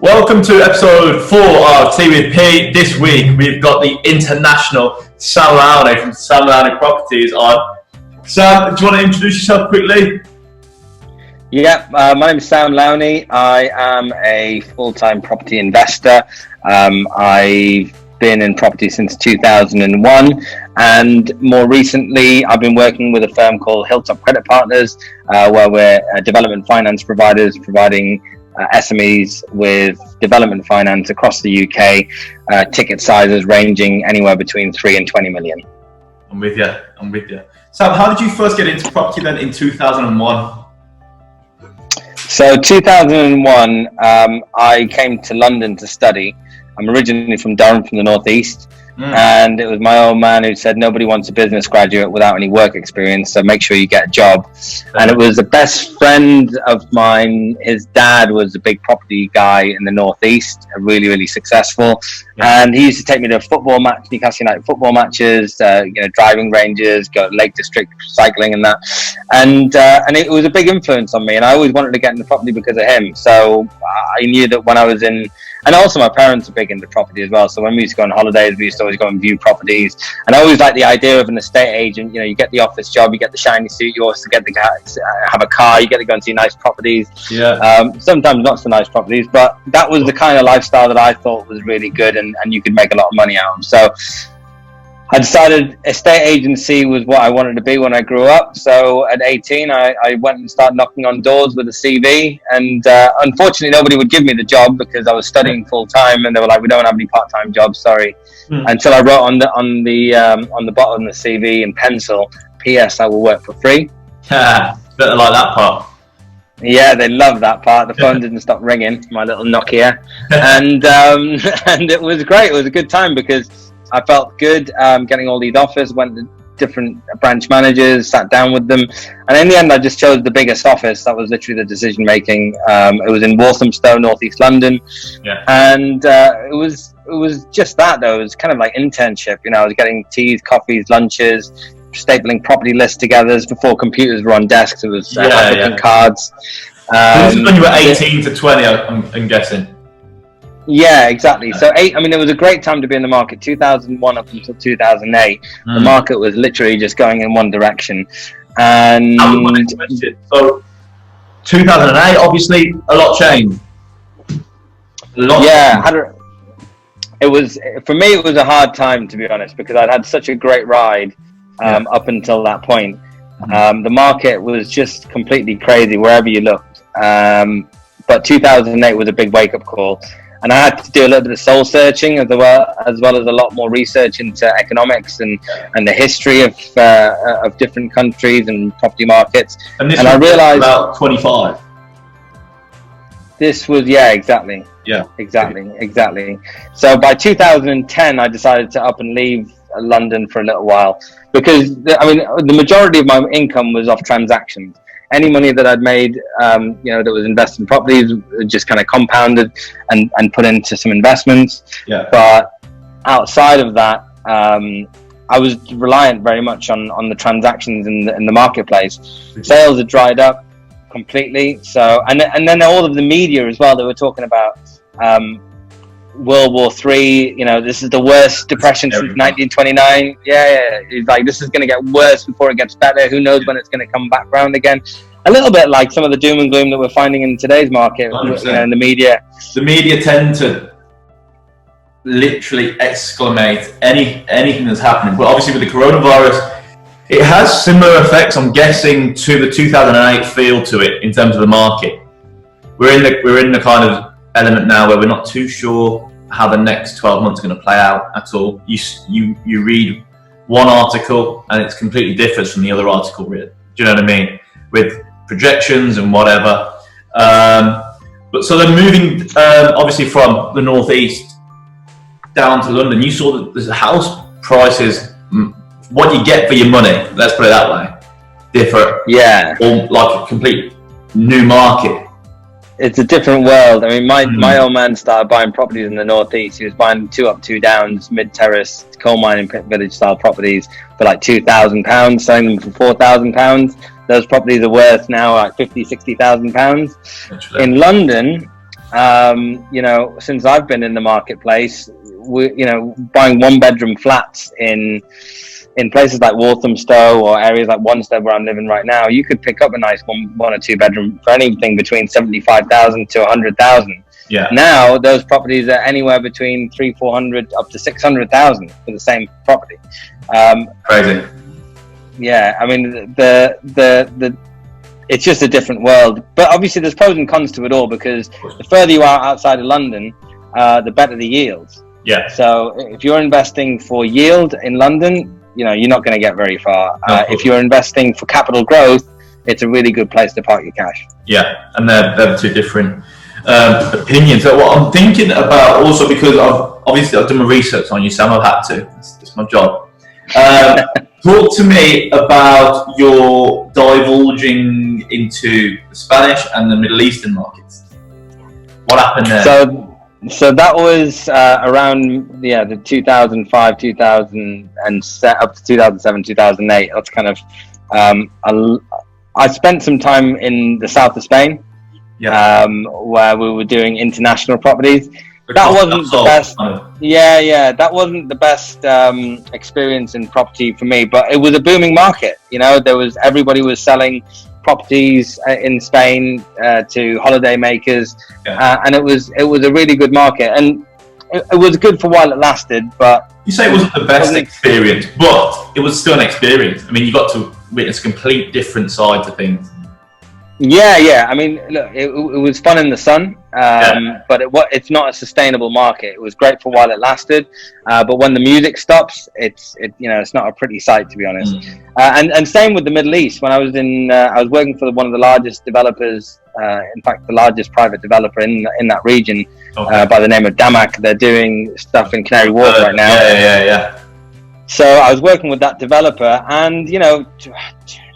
Welcome to episode 4 of Tea with P. This week we've got the international Sam Lowney from Sam Lowney Properties on. Sam, do you want to introduce yourself quickly? Yeah, my name is Sam Lowney. I am a full-time property investor. I've been in property since 2001, and more recently I've been working with a firm called Hilltop Credit Partners, where we're development finance providers providing SMEs with development finance across the UK, ticket sizes ranging anywhere between 3 and 20 million. I'm with you. Sam, how did you first get into property then in 2001? So 2001, I came to London to study. I'm originally from Durham, from the northeast, and it was my old man who said nobody wants a business graduate without any work experience, so make sure you get a job. And it was a best friend of mine. His dad was a big property guy in the northeast, really successful, and he used to take me to Newcastle United football matches, driving ranges, go to Lake District cycling and that, and it was a big influence on me, and I always wanted to get into property because of him. So I knew that when I was in, and also my parents are big into property as well, so when we used to go on holidays we used to always go and view properties, and I always liked the idea of an estate agent. You get the office job, you get the shiny suit, you also get to have a car, you get to go and see nice properties, sometimes not so nice properties, but that was the kind of lifestyle that I thought was really good, and you could make a lot of money out of. So I decided estate agency was what I wanted to be when I grew up. So at 18, I went and started knocking on doors with a CV, and unfortunately nobody would give me the job because I was studying full time, and they were like, "We don't have any part-time jobs, sorry." Until I wrote on the bottom of the CV in pencil, "P.S. I will work for free." Better like that part. Yeah, they loved that part. The phone didn't stop ringing, my little Nokia, and it was great. It was a good time because I felt good getting all these offers, went to different branch managers, sat down with them, and in the end I just chose the biggest office. That was literally the decision making. It was in Walthamstow, northeast London, and it was just that though. It was kind of like internship. I was getting teas, coffees, lunches, stapling property lists together. This before computers were on desks. It was cards. This is when you were 18 to 20, I'm guessing. Yeah, exactly. So it was a great time to be in the market. 2001 up until 2008, the market was literally just going in one direction. And so 2008, obviously, a lot changed. It was, for me, it was a hard time, to be honest, because I'd had such a great ride up until that point. The market was just completely crazy wherever you looked. But 2008 was a big wake-up call. And I had to do a little bit of soul searching as well as a lot more research into economics and the history of different countries and property markets. And I realized about 25. This was exactly. So by 2010, I decided to up and leave London for a little while because the majority of my income was off transactions. Any money that I'd made, that was invested in properties, just kind of compounded and put into some investments. But outside of that, I was reliant very much on the transactions in the marketplace. Sales had dried up completely. So, and then all of the media as well. They were talking about World War III. This is the worst depression since 1929. It's like, this is going to get worse before it gets better. Who knows when it's going to come back round again? A little bit like some of the doom and gloom that we're finding in today's market, in the media. The media tend to literally exclamate anything that's happening. But obviously with the coronavirus, it has similar effects, I'm guessing, to the 2008 feel to it in terms of the market. We're in the kind of element now where we're not too sure how the next 12 months are going to play out at all. You read one article and it's completely different from the other article. Do you know what I mean? With projections and whatever. But so then moving obviously from the northeast down to London, you saw that the house prices, what you get for your money, let's put it that way, differ. Or like a complete new market. It's a different world. My old man started buying properties in the northeast. He was buying 2 up, 2 downs, mid-terrace, coal mining village style properties for like £2,000, selling them for £4,000. Those properties are worth now like £50,000, £60,000. In London, You know, since I've been in the marketplace, you know, buying 1-bedroom flats in places like Walthamstow or areas like Wanstead where I'm living right now, you could pick up a nice one or 2-bedroom for anything between 75,000 to 100,000. Yeah. Now those properties are anywhere between 300-400 up to 600,000 for the same property. Crazy. Yeah, I mean the it's just a different world. But obviously there's pros and cons to it all, because the further you are outside of London, the better the yields. Yeah. So if you're investing for yield in London, you know, you're not going to get very far. If you're investing for capital growth, it's a really good place to park your cash. Yeah, and they're two different opinions. So what I'm thinking about also, because I've done my research on you, Sam, I've had to. It's my job. Talk to me about your divulging into the Spanish and the Middle Eastern markets. What happened there? So that was around the 2005, 2007 up to 2007, 2008. That's kind of I spent some time in the south of Spain, where we were doing international properties. That wasn't the best. That wasn't the best experience in property for me. But it was a booming market. You know, everybody was selling properties in Spain to holiday makers, and it was a really good market, and it was good for a while it lasted. But you say it wasn't the best experience, but it was still an experience. I mean, you got to witness complete different sides of things. Yeah. I mean, look, it was fun in the sun, but it's not a sustainable market. It was great for a while it lasted, but when the music stops, it's not a pretty sight, to be honest. And same with the Middle East. When I was I was working for one of the largest developers, in fact, the largest private developer in that region, by the name of Damac. They're doing stuff in Canary Wharf right now. Yeah. So I was working with that developer, and you know,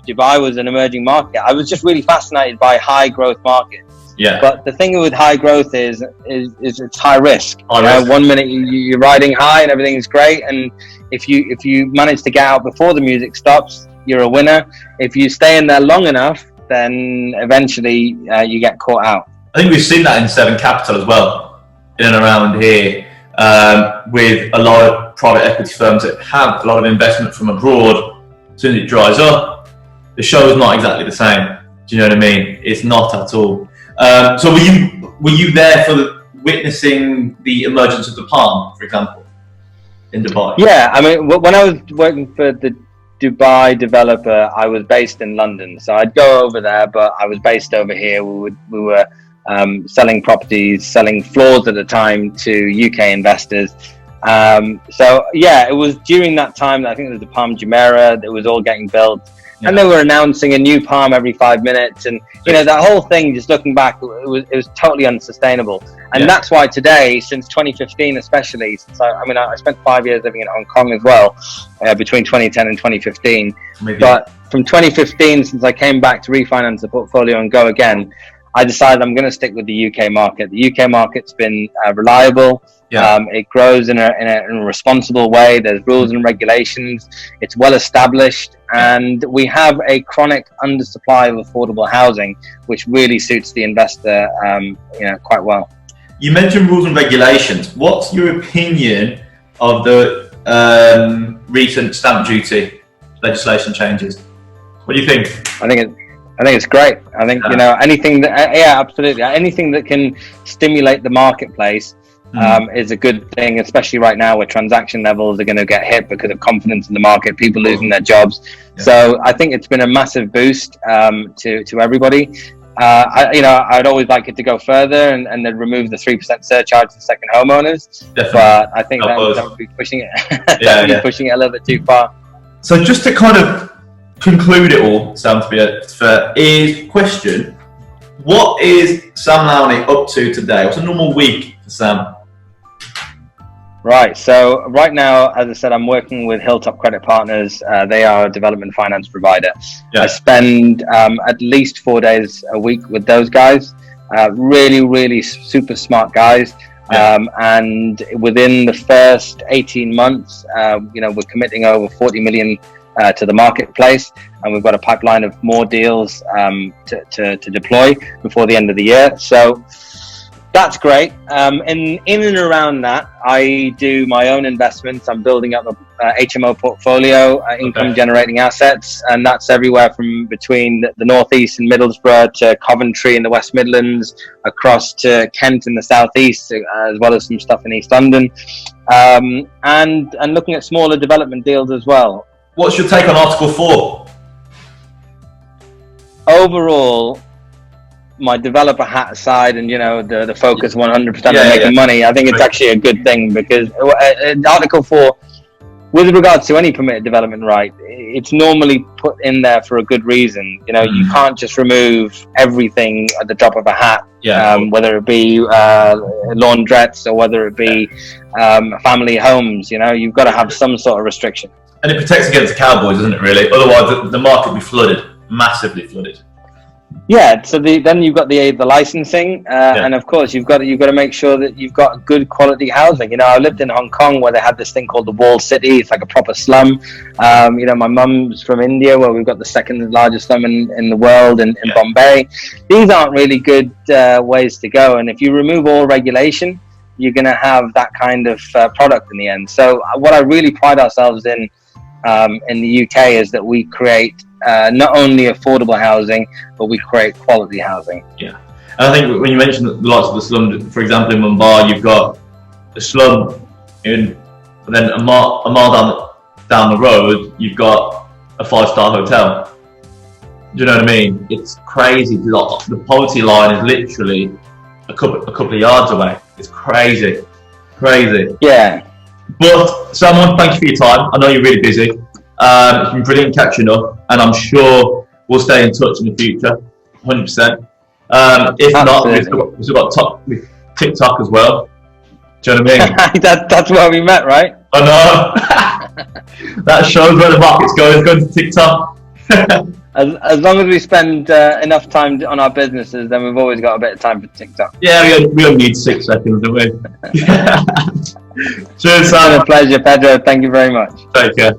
Dubai was an emerging market. I was just really fascinated by high growth markets. Yeah. But the thing with high growth is it's high risk. Risk. 1 minute you're riding high and everything's great, and if you manage to get out before the music stops, you're a winner. If you stay in there long enough, then eventually you get caught out. I think we've seen that in Seven Capital as well, in and around here, with a lot of private equity firms that have a lot of investment from abroad. As soon as it dries up, the show is not exactly the same. Do you know what I mean? It's not at all. So were you there for witnessing the emergence of the Palm, for example, in Dubai? Yeah, I mean, when I was working for the Dubai developer, I was based in London, so I'd go over there, but I was based over here. We were selling properties, selling floors at a time to UK investors. So yeah, it was during that time that I think there was the Palm Jumeirah that was all getting built. Yeah. And they were announcing a new palm every 5 minutes, and you know, that whole thing, just looking back, it was totally unsustainable. And that's why today, since 2015 especially, since I spent 5 years living in Hong Kong as well, between 2010 and 2015. But from 2015, since I came back to refinance the portfolio and go again, I decided I'm going to stick with the UK market. The UK market's been reliable. It grows in a responsible way. There's rules and regulations. It's well established, and we have a chronic undersupply of affordable housing, which really suits the investor, quite well. You mentioned rules and regulations. What's your opinion of the recent stamp duty legislation changes? What do you think? I think it's great. I think anything that absolutely, anything that can stimulate the marketplace is a good thing, especially right now where transaction levels are going to get hit because of confidence in the market, people losing their jobs. So I think it's been a massive boost to everybody. I'd always like it to go further and then remove the 3% surcharge to second homeowners. Definitely. But I think that would be pushing it. Pushing it a little bit too far. So just to kind of conclude it all, Sam, to be fair, is question: what is Sam Lowney up to today? What's a normal week for Sam? Right. So right now, as I said, I'm working with Hilltop Credit Partners. They are a development finance provider. I spend at least 4 days a week with those guys. Really, really super smart guys. And within the first 18 months, we're committing over 40 million to the marketplace, and we've got a pipeline of more deals to deploy before the end of the year. So That's great. In and around that, I do my own investments. I'm building up a HMO portfolio, income-generating assets, and that's everywhere from between the Northeast and Middlesbrough to Coventry in the West Midlands, across to Kent in the Southeast, as well as some stuff in East London, and looking at smaller development deals as well. What's your take on Article 4? Overall, my developer hat aside, and the focus 100% on making money, I think it's actually a good thing, because Article 4, with regards to any permitted development right, it's normally put in there for a good reason. You can't just remove everything at the drop of a hat, whether it be laundrettes or whether it be family homes. You've got to have some sort of restriction. And it protects against cowboys, doesn't it, really? Otherwise, the market will be flooded, massively flooded. Yeah, so then you've got the licensing, and of course you've got to make sure that you've got good quality housing. I lived in Hong Kong where they had this thing called the Walled City. It's like a proper slum. My mum's from India, where we've got the second largest slum in the world in Bombay. These aren't really good ways to go, and if you remove all regulation, you're going to have that kind of product in the end. So what I really pride ourselves in the UK is that we create not only affordable housing, but we create quality housing. Yeah, and I think when you mentioned the likes of the slum, for example, in Mumbai, you've got a slum and then a mile down the road, you've got a 5-star hotel. Do you know what I mean? It's crazy. The poverty line is literally a couple of yards away. It's crazy. Yeah. But Simon, thank you for your time. I know you're really busy. It's been brilliant catching up, and I'm sure we'll stay in touch in the future, 100%. If not, we've still got TikTok as well. Do you know what I mean? That's where we met, right? I know. That shows where the market's going. It's going to TikTok. As long as we spend enough time on our businesses, then we've always got a bit of time for TikTok. Yeah, we only need 6 seconds, don't we? Cheers, Simon. It's been a pleasure, Pedro. Thank you very much. Take care.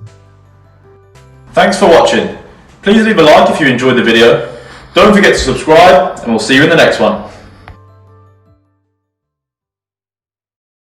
Thanks for watching. Please leave a like if you enjoyed the video. Don't forget to subscribe, and we'll see you in the next one.